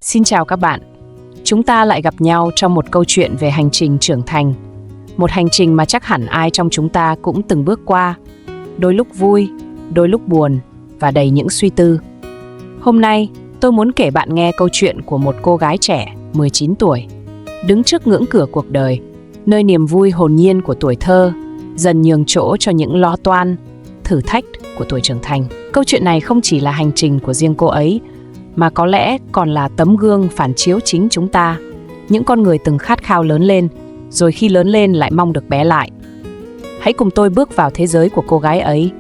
Xin chào các bạn. Chúng ta lại gặp nhau trong một câu chuyện về hành trình trưởng thành. Một hành trình mà chắc hẳn ai trong chúng ta cũng từng bước qua. Đôi lúc vui, đôi lúc buồn và đầy những suy tư. Hôm nay, tôi muốn kể bạn nghe câu chuyện của một cô gái trẻ, 19 tuổi. Đứng trước ngưỡng cửa cuộc đời, nơi niềm vui hồn nhiên của tuổi thơ dần nhường chỗ cho những lo toan, thử thách của tuổi trưởng thành. Câu chuyện này không chỉ là hành trình của riêng cô ấy, mà có lẽ còn là tấm gương phản chiếu chính chúng ta, những con người từng khát khao lớn lên, rồi khi lớn lên lại mong được bé lại. Hãy cùng tôi bước vào thế giới của cô gái ấy,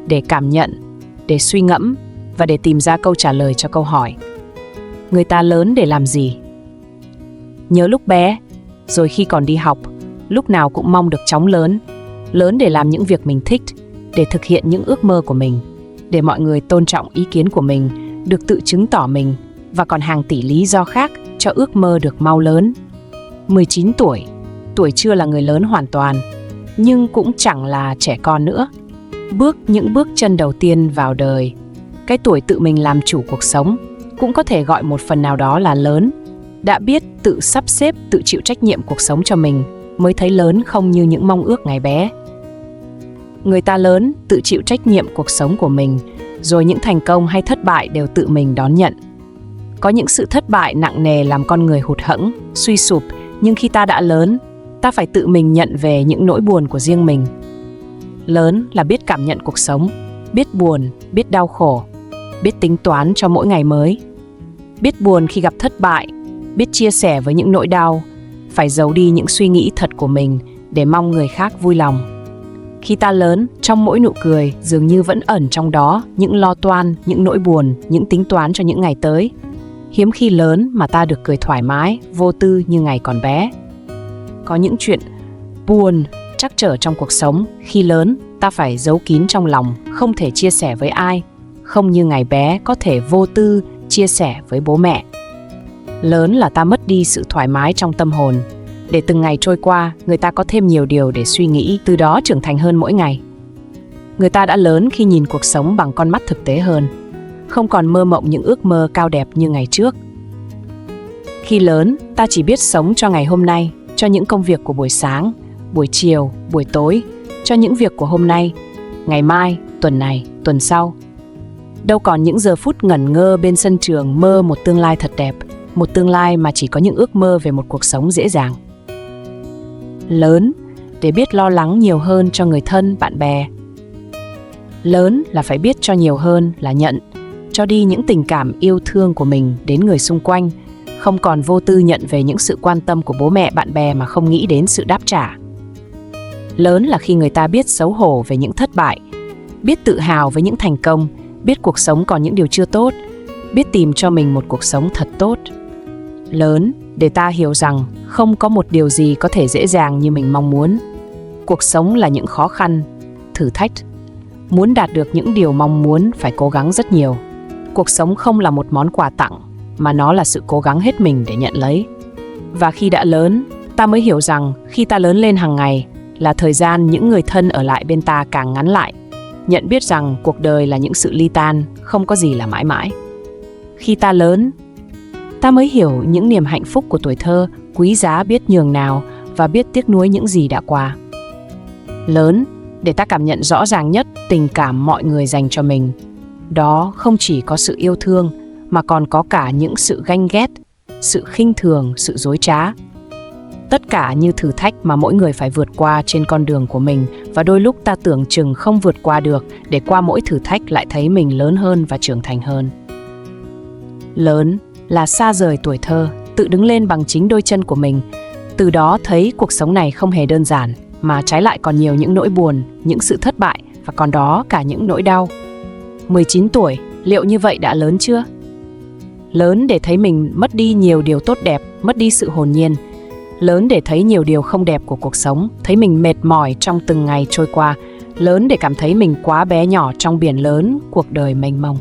để cảm nhận, để suy ngẫm và để tìm ra câu trả lời cho câu hỏi: người ta lớn để làm gì? Nhớ lúc bé, rồi khi còn đi học, lúc nào cũng mong được chóng lớn, lớn để làm những việc mình thích, để thực hiện những ước mơ của mình, để mọi người tôn trọng ý kiến của mình, được tự chứng tỏ mình, và còn hàng tỷ lý do khác cho ước mơ được mau lớn. 19 tuổi, tuổi chưa là người lớn hoàn toàn, nhưng cũng chẳng là trẻ con nữa. Những bước chân đầu tiên vào đời, cái tuổi tự mình làm chủ cuộc sống, cũng có thể gọi một phần nào đó là lớn. Đã biết tự sắp xếp, tự chịu trách nhiệm cuộc sống cho mình, mới thấy lớn không như những mong ước ngày bé. Người ta lớn, tự chịu trách nhiệm cuộc sống của mình, rồi những thành công hay thất bại đều tự mình đón nhận. Có những sự thất bại nặng nề làm con người hụt hẫng, suy sụp, nhưng khi ta đã lớn, ta phải tự mình nhận về những nỗi buồn của riêng mình. Lớn là biết cảm nhận cuộc sống, biết buồn, biết đau khổ, biết tính toán cho mỗi ngày mới. Biết buồn khi gặp thất bại, biết chia sẻ với những nỗi đau, phải giấu đi những suy nghĩ thật của mình để mong người khác vui lòng. Khi ta lớn, trong mỗi nụ cười dường như vẫn ẩn trong đó những lo toan, những nỗi buồn, những tính toán cho những ngày tới. Hiếm khi lớn mà ta được cười thoải mái, vô tư như ngày còn bé. Có những chuyện buồn, trắc trở trong cuộc sống, khi lớn ta phải giấu kín trong lòng, không thể chia sẻ với ai, không như ngày bé có thể vô tư chia sẻ với bố mẹ. Lớn là ta mất đi sự thoải mái trong tâm hồn, để từng ngày trôi qua, người ta có thêm nhiều điều để suy nghĩ, từ đó trưởng thành hơn mỗi ngày. Người ta đã lớn khi nhìn cuộc sống bằng con mắt thực tế hơn, không còn mơ mộng những ước mơ cao đẹp như ngày trước. Khi lớn, ta chỉ biết sống cho ngày hôm nay, cho những công việc của buổi sáng, buổi chiều, buổi tối, cho những việc của hôm nay, ngày mai, tuần này, tuần sau. Đâu còn những giờ phút ngẩn ngơ bên sân trường mơ một tương lai thật đẹp, một tương lai mà chỉ có những ước mơ về một cuộc sống dễ dàng. Lớn để biết lo lắng nhiều hơn cho người thân, bạn bè. Lớn là phải biết cho nhiều hơn là nhận, cho đi những tình cảm yêu thương của mình đến người xung quanh, không còn vô tư nhận về những sự quan tâm của bố mẹ, bạn bè mà không nghĩ đến sự đáp trả. Lớn là khi người ta biết xấu hổ về những thất bại, biết tự hào với những thành công, biết cuộc sống còn những điều chưa tốt, biết tìm cho mình một cuộc sống thật tốt. Lớn để ta hiểu rằng không có một điều gì có thể dễ dàng như mình mong muốn. Cuộc sống là những khó khăn, thử thách. Muốn đạt được những điều mong muốn phải cố gắng rất nhiều. Cuộc sống không là một món quà tặng, mà nó là sự cố gắng hết mình để nhận lấy. Và khi đã lớn, ta mới hiểu rằng khi ta lớn lên hàng ngày là thời gian những người thân ở lại bên ta càng ngắn lại. Nhận biết rằng cuộc đời là những sự ly tan, không có gì là mãi mãi. Khi ta lớn, ta mới hiểu những niềm hạnh phúc của tuổi thơ quý giá biết nhường nào và biết tiếc nuối những gì đã qua. Lớn để ta cảm nhận rõ ràng nhất tình cảm mọi người dành cho mình. Đó không chỉ có sự yêu thương mà còn có cả những sự ganh ghét, sự khinh thường, sự dối trá. Tất cả như thử thách mà mỗi người phải vượt qua trên con đường của mình, và đôi lúc ta tưởng chừng không vượt qua được, để qua mỗi thử thách lại thấy mình lớn hơn và trưởng thành hơn. Lớn là xa rời tuổi thơ, tự đứng lên bằng chính đôi chân của mình. Từ đó thấy cuộc sống này không hề đơn giản, mà trái lại còn nhiều những nỗi buồn, những sự thất bại, và còn đó cả những nỗi đau. 19 tuổi, liệu như vậy đã lớn chưa? Lớn để thấy mình mất đi nhiều điều tốt đẹp, mất đi sự hồn nhiên. Lớn để thấy nhiều điều không đẹp của cuộc sống, thấy mình mệt mỏi trong từng ngày trôi qua. Lớn để cảm thấy mình quá bé nhỏ trong biển lớn cuộc đời mênh mông.